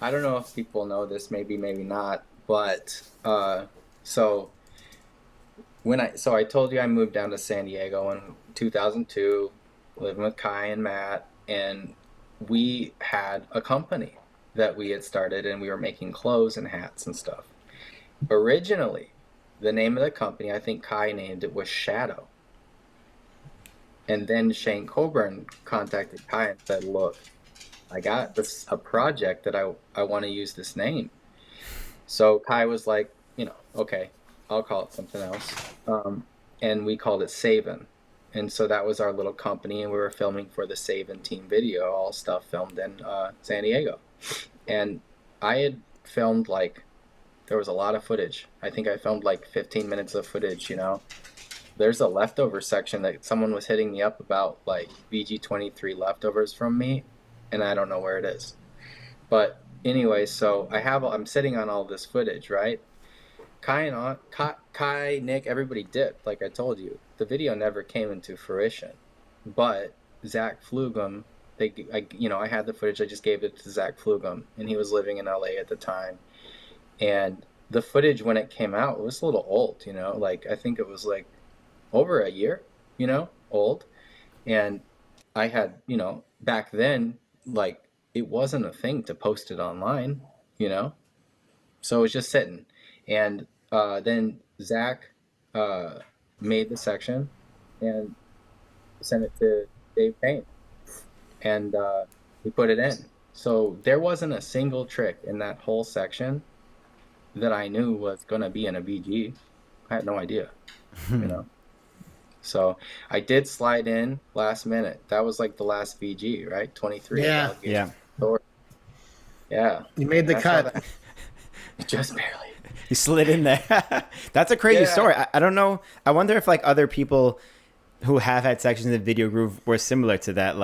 I don't know if people know this, maybe, maybe not, but so I told you I moved down to San Diego in 2002, living with Kai and Matt, and we had a company that we had started, and we were making clothes and hats and stuff. Originally, the name of the company, I think Kai named it, was Shadow. And then Shane Coburn contacted Kai and said, "Look, I got a project that I want to use this name." So Kai was like, okay, I'll call it something else. And we called it Savin. And so that was our little company, and we were filming for the Savin team video, all stuff filmed in San Diego. And I had filmed there was a lot of footage. I think I filmed 15 minutes of footage, There's a leftover section that someone was hitting me up about, VG23 leftovers from me, and I don't know where it is. But anyway, so I'm sitting on all this footage, right? Kai, Nick, everybody dipped, like I told you. The video never came into fruition. But Zach Flugum, I had the footage, I just gave it to Zach Flugum, and he was living in LA at the time. And the footage, when it came out, it was a little old, I think it was over a year, old. And I had, back then, it wasn't a thing to post it online, so it was just sitting. And then Zach made the section and sent it to Dave Payne, and we put it in. So there wasn't a single trick in that whole section that I knew was going to be in a VG. I had no idea, So I did slide in last minute. That was the last VG, right? 23. Yeah. Yeah. Yeah. You made the cut. Just barely. You slid in there. That's a crazy story. I don't know. I wonder if other people who have had sections of Video Groove were similar to that,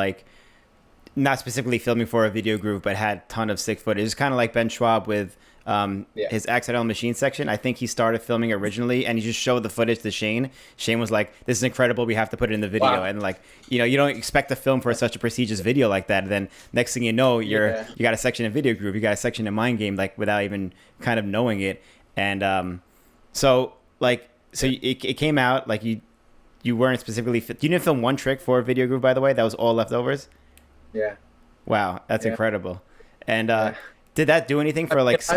not specifically filming for a Video Groove, but had a ton of sick footage. It's kind of like Ben Schwab with his Accidental Machine section. I think he started filming originally, and he just showed the footage to Shane. Shane was like, "This is incredible. We have to put it in the video." Wow. And you don't expect to film for such a prestigious video like that. And then next thing you know, you got a section in Video Groove, you got a section in Mind Game, without even kind of knowing it. And so it came out you weren't specifically. You didn't film one trick for Video Groove, by the way. That was all leftovers. Yeah. Wow, that's incredible. And did that do anything for if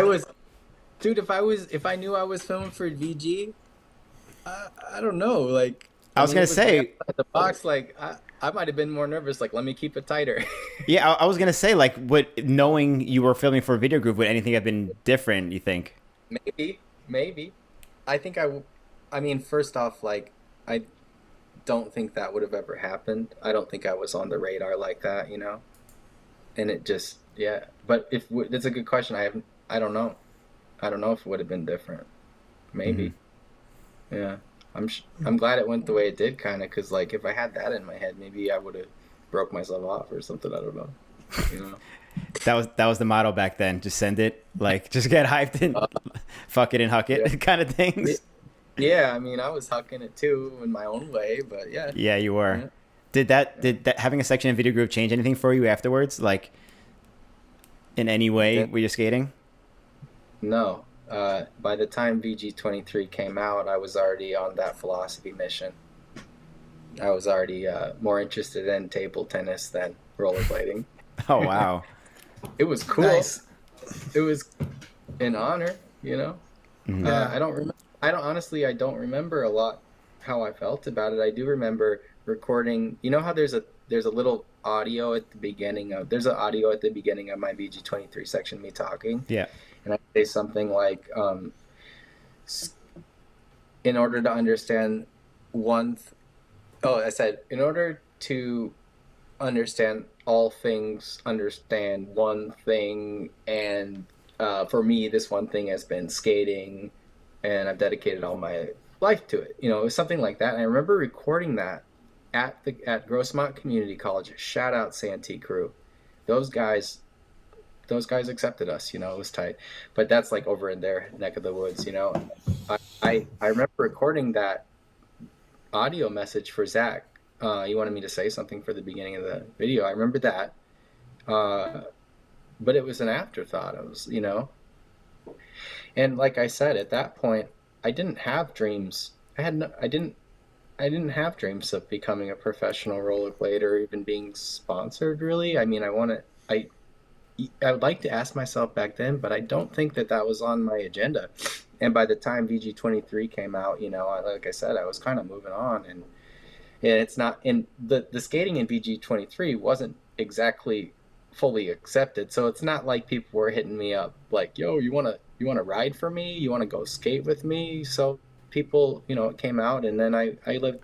I knew I was filming for VG, I don't know. I was gonna say the box, I might have been more nervous. Let me keep it tighter. Yeah, I was gonna say knowing you were filming for Video Groove, would anything have been different? You think? Maybe. I think I mean, first off, I don't think that would have ever happened. I don't think I was on the radar like that, And it just, But that's a good question. I don't know. I don't know if it would have been different. Maybe. Mm-hmm. Yeah. I'm glad it went the way it did, kind of, because if I had that in my head, maybe I would have broke myself off or something. I don't know. That was the motto back then. Just send it. Just get hyped and fuck it and huck it kind of things. Yeah, I mean, I was hucking it too in my own way, but yeah. Yeah, you were. Yeah. Did that having a section in Video Groove change anything for you afterwards? In any way were you skating? No. By the time VG23 came out, I was already on that philosophy mission. I was already more interested in table tennis than rollerblading. Oh, wow. It was cool. Nice. It was an honor, Mm-hmm. I don't remember a lot how I felt about it. I do remember recording. You know how there's a little audio at the beginning of my VG23 section, me talking. Yeah. And I say something like, in order to understand I said, in order to understand all things, understand one thing, and for me, this one thing has been skating, and I've dedicated all my life to it. It was something like that. And I remember recording that at Grossmont Community College. Shout out Santee crew. Those guys accepted us. It was tight. But that's over in their neck of the woods. I remember recording that audio message for Zach. You wanted me to say something for the beginning of the video. I remember that. but it was an afterthought. It was, and like I said, at that point, I didn't have dreams. I didn't have dreams of becoming a professional rollerblader or even being sponsored, really. I mean, I would like to ask myself back then, but I don't think that that was on my agenda. And by the time VG23 came out, like I said, I was kind of moving on, and it's not in the skating in VG23 wasn't exactly fully accepted. So it's not like people were hitting me up like, "Yo, you want to ride for me? You want to go skate with me?" So people, it came out, and then I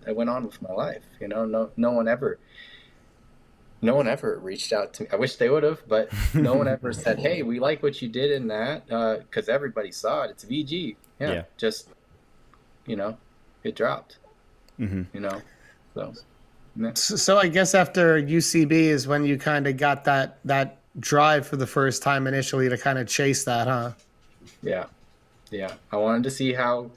went on with my life. No one ever reached out to me. I wish they would have, but no one ever said, "Hey, we like what you did in that," because everybody saw it. It's VG. Yeah. Just, it dropped. So. Yeah. So I guess after UCB is when you kind of got that drive for the first time initially to kind of chase that, huh? Yeah. Yeah. I wanted to see how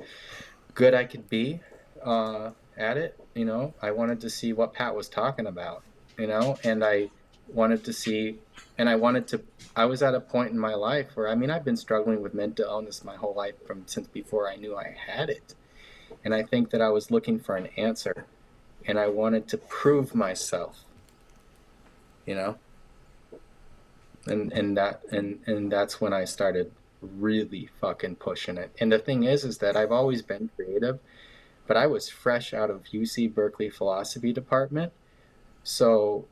good I could be at it. I wanted to see what Pat was talking about, and I wanted to see, and I was at a point in my life where, I've been struggling with mental illness my whole life since before I knew I had it. And I think that I was looking for an answer, and I wanted to prove myself, and that's when I started really fucking pushing it. And the thing is that I've always been creative, but I was fresh out of UC Berkeley philosophy department. So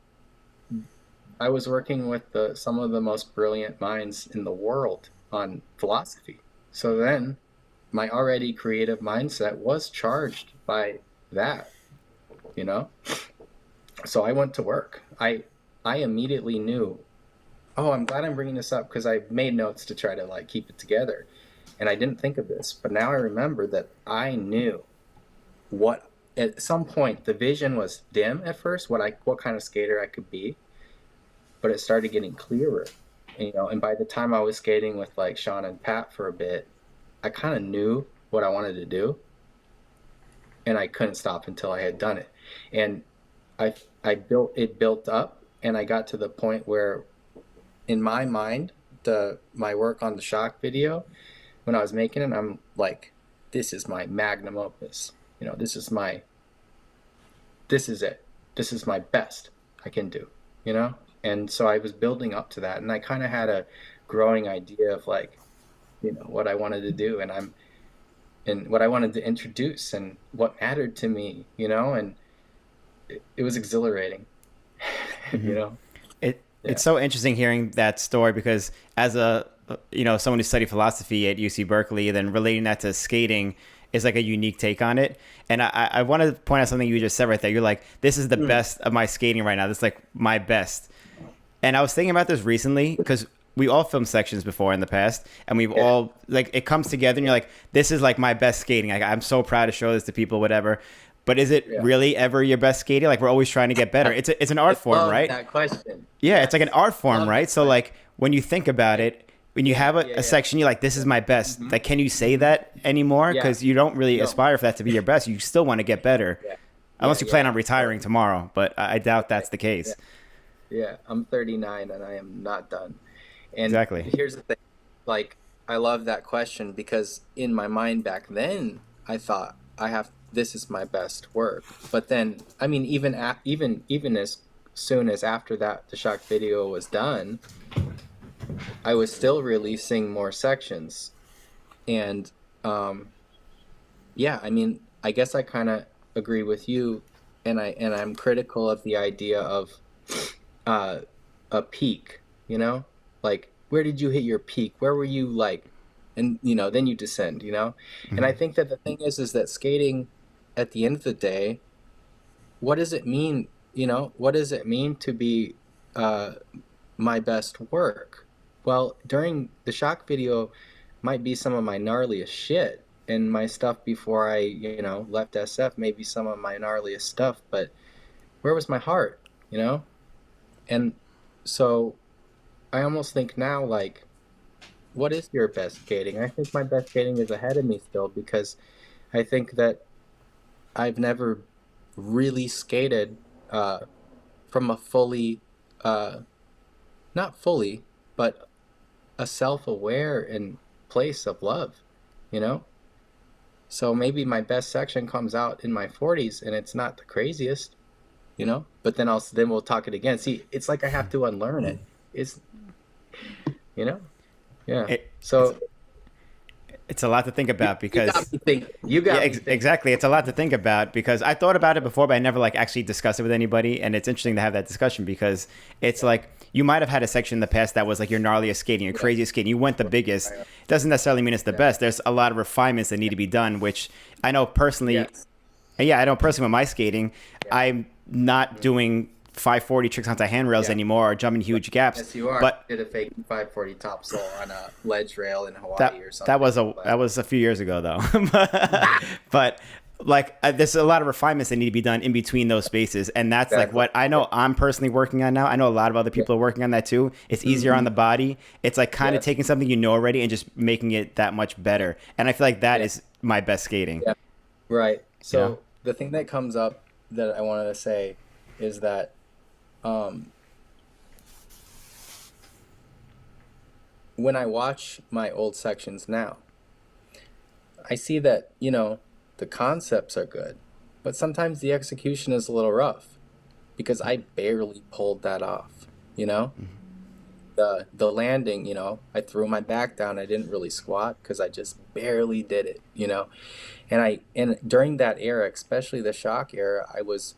I was working with some of the most brilliant minds in the world on philosophy. So then my already creative mindset was charged by that, So I went to work. I immediately knew, oh, I'm glad I'm bringing this up because I made notes to try to keep it together. And I didn't think of this, but now I remember that I knew at some point the vision was dim at first, what kind of skater I could be, but it started getting clearer. And by the time I was skating with Sean and Pat for a bit, I kind of knew what I wanted to do, and I couldn't stop until I had done it. And it built up, and I got to the point where, in my mind, my work on the shock video, when I was making it, I'm like, this is my magnum opus. This is it. This is my best I can do, And so I was building up to that, and I kind of had a growing idea of what I wanted to do, and what I wanted to introduce, and what mattered to me, and it was exhilarating, Mm-hmm. It's so interesting hearing that story, because as someone who studied philosophy at UC Berkeley, then relating that to skating is a unique take on it. And I want to point out something you just said right there. You're like, this is the best of my skating right now. This is my best. And I was thinking about this recently because we all filmed sections before in the past, and we've all it comes together, and you're like, this is my best skating. I'm so proud to show this to people, whatever. But is it really ever your best skating? We're always trying to get better. It's an art form, right? That question. Yeah, it's an art form, right? So when you think about it, when you have a section, you're like, this is my best. Mm-hmm. Can you say that anymore? Because you don't really aspire for that to be your best. You still want to get better. Yeah. Unless you plan on retiring tomorrow, but I doubt that's the case. Yeah, I'm 39 and I am not done. And exactly. Here's the thing. I love that question because in my mind back then, I thought this is my best work. But then, even as soon as after that, the shock video was done, I was still releasing more sections. And, I guess I kind of agree with you, and I'm critical of the idea of a peak, where did you hit your peak? Where were you and then you descend, Mm-hmm. And I think that the thing is that skating, at the end of the day, what does it mean? What does it mean to be my best work? Well, during the shock video might be some of my gnarliest shit, and my stuff before I, left SF may be some of my gnarliest stuff, but where was my heart, And so I almost think now, what is your best skating? I think my best skating is ahead of me still, because I think that I've never really skated from a fully, not fully, but a self-aware and place of love, you know? So maybe my best section comes out in my 40s and it's not the craziest, you know? But then we'll talk it again. See, it's like I have to unlearn it. It's, you know? Yeah. It, it's So it's a lot to think about you got because me thinking. You got yeah, me thinking. exactly. It's a lot to think about because I thought about it before, but I never like actually discussed it with anybody. And it's interesting to have that discussion because it's like you might have had a section in the past that was like your gnarliest skating, your craziest skating. You went the biggest. Doesn't necessarily mean it's the best. There's a lot of refinements that need to be done, which I know personally. Yes. And yeah, I know personally with my skating, Yeah. I'm not doing 540 tricks onto handrails Yeah. anymore or jumping huge gaps. Yes, you are. But Did a fake 540 topsoul on a ledge rail in Hawaii that or something. that was a few years ago though. But like there's a lot of refinements that need to be done in between those spaces, and that's like what I know I'm personally working on now. I know a lot of other people are working on that too. It's easier on the body. It's like kind of taking something you know already and just making it that much better. And I feel like that is my best skating. Yeah. Right. So Yeah. the thing that comes up that I wanted to say is that when I watch my old sections now, I see that, you know, the concepts are good, but sometimes the execution is a little rough because I barely pulled that off, you know? The landing, you know, I threw my back down. I didn't really squat because I just barely did it, you know? And during that era, especially the shock era, I was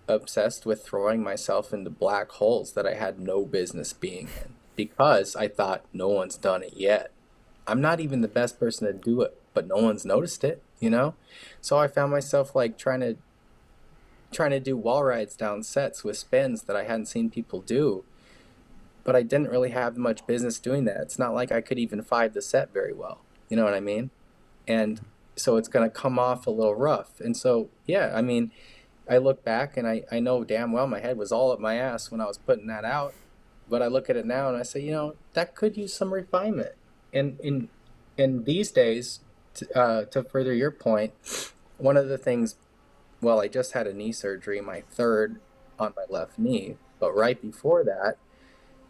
obsessed with throwing myself into black holes that I had no business being in because I thought no one's done it yet. I'm not even the best person to do it, but no one's noticed it, you know? So I found myself like trying to do wall rides down sets with spins that I hadn't seen people do, but I didn't really have much business doing that. It's not like I could even five the set very well. You know what I mean? And so it's going to come off a little rough. And so, yeah, I mean, I look back and I know damn well my head was all up my ass when I was putting that out. But I look at it now and I say, you know, that could use some refinement. And in these days, to further your point, one of the things, well, I just had a knee surgery, my third on my left knee. But right before that,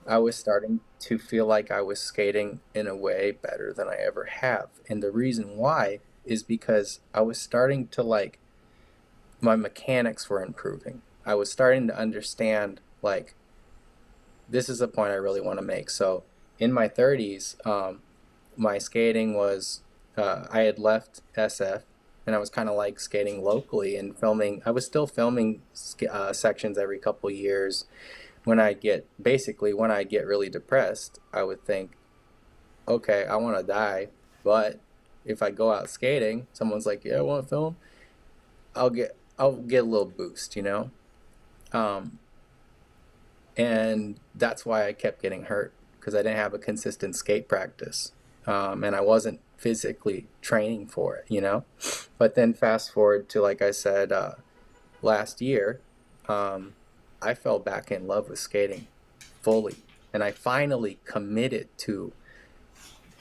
I was starting to feel like I was skating in a way better than I ever have. And the reason why is because I was starting to like, my mechanics were improving. I was starting to understand, like, this is a point I really want to make. So in my 30s, my skating was, I had left SF and I was kind of like skating locally and filming. I was still filming sections every couple years. When I get really depressed, I would think, okay, I want to die. But if I go out skating, someone's like, yeah, I want to film. I'll get a little boost, you know? And that's why I kept getting hurt because I didn't have a consistent skate practice. And I wasn't physically training for it, you know? But then fast forward to, like I said, last year, I fell back in love with skating fully. And I finally committed to,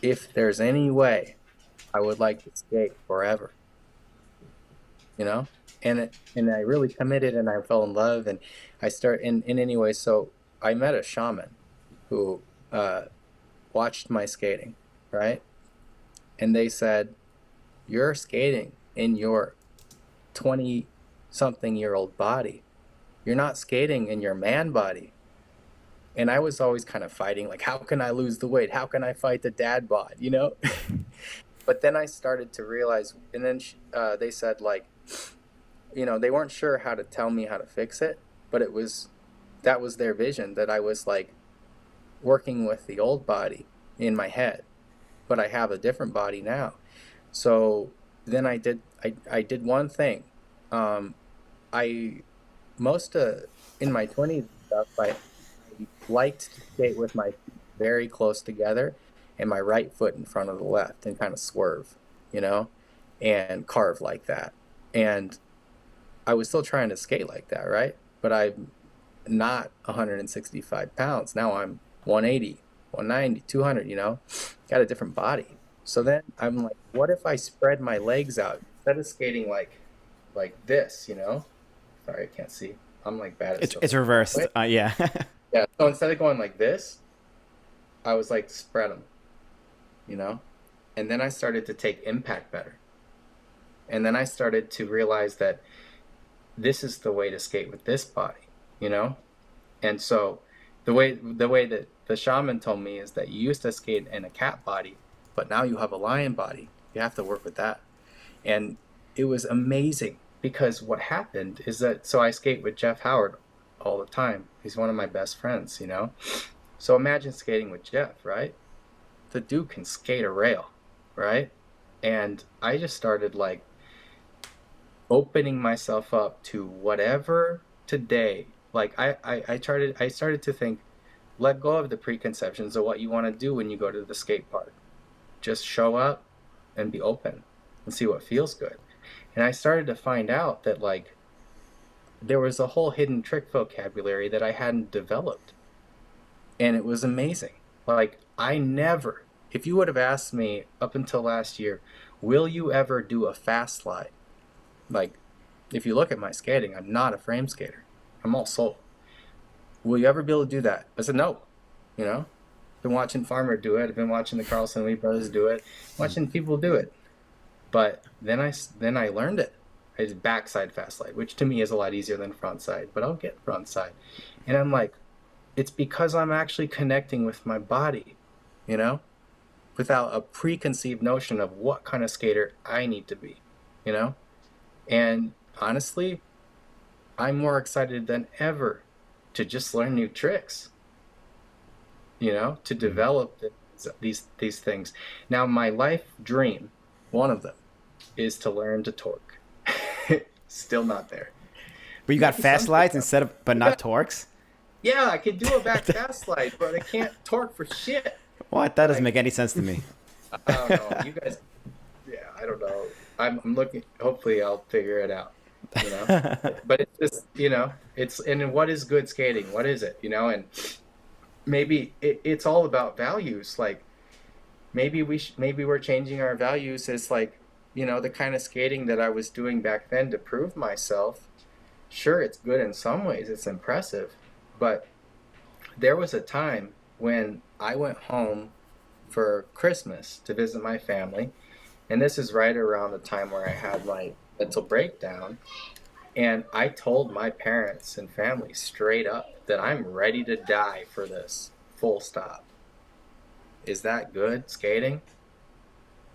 if there's any way, I would like to skate forever, you know? And I really committed and I fell in love and in any way. So I met a shaman who watched my skating, right? And they said, you're skating in your 20-something-year-old body. You're not skating in your man body. And I was always kind of fighting, like, how can I lose the weight? How can I fight the dad bod, you know? But then I started to realize, and then they said, like, you know, they weren't sure how to tell me how to fix it, but that was their vision, that I was like working with the old body in my head, but I have a different body now. So then I did one thing. In my 20s stuff, I liked to skate with my feet very close together and my right foot in front of the left and kind of swerve, you know, and carve like that. And I was still trying to skate like that, right? But I'm not 165 pounds. Now I'm 180, 190, 200, you know? Got a different body. So then I'm like, what if I spread my legs out instead of skating like this, you know? Sorry, I can't see. I'm like bad at It's reversed. Yeah. Yeah. So instead of going like this, I was like, spread them, you know? And then I started to take impact better. And then I started to realize that this is the way to skate with this body, you know? And so the way that the shaman told me is that you used to skate in a cat body, but now you have a lion body. You have to work with that. And it was amazing because what happened is that, so I skate with Jeff Howard all the time. He's one of my best friends, you know? So imagine skating with Jeff, right? The dude can skate a rail, right? And I just started like opening myself up to whatever today. Like I started to think, let go of the preconceptions of what you want to do when you go to the skate park. Just show up and be open and see what feels good. And I started to find out that like there was a whole hidden trick vocabulary that I hadn't developed. And it was amazing. Like I never, if you would have asked me up until last year, will you ever do a fast slide? Like if you look at my skating, I'm not a frame skater. I'm all soul. Will you ever be able to do that? I said no. You know, been watching Farmer do it. I've been watching the Carlson Lee brothers do it. Watching people do it. But then I learned it. I did backside fast slide, which to me is a lot easier than front side. But I'll get front side, and I'm like, it's because I'm actually connecting with my body, you know, without a preconceived notion of what kind of skater I need to be, you know. And honestly, I'm more excited than ever to just learn new tricks, you know, to develop these things. Now, my life dream, one of them, is to learn to torque. Still not there. But you got fast slides instead of, but not torques? Yeah, I could do a back fast slide, but I can't torque for shit. What? That doesn't make any sense to me. I don't know. You guys, yeah, I don't know. I'm looking, hopefully I'll figure it out, you know? But it's just, you know, and what is good skating? What is it, you know? And maybe it's all about values. Like maybe we're changing our values as like, you know, the kind of skating that I was doing back then to prove myself. Sure, it's good in some ways. It's impressive. But there was a time when I went home for Christmas to visit my family. And this is right around the time where I had my mental breakdown. And I told my parents and family straight up that I'm ready to die for this. Full stop. Is that good skating?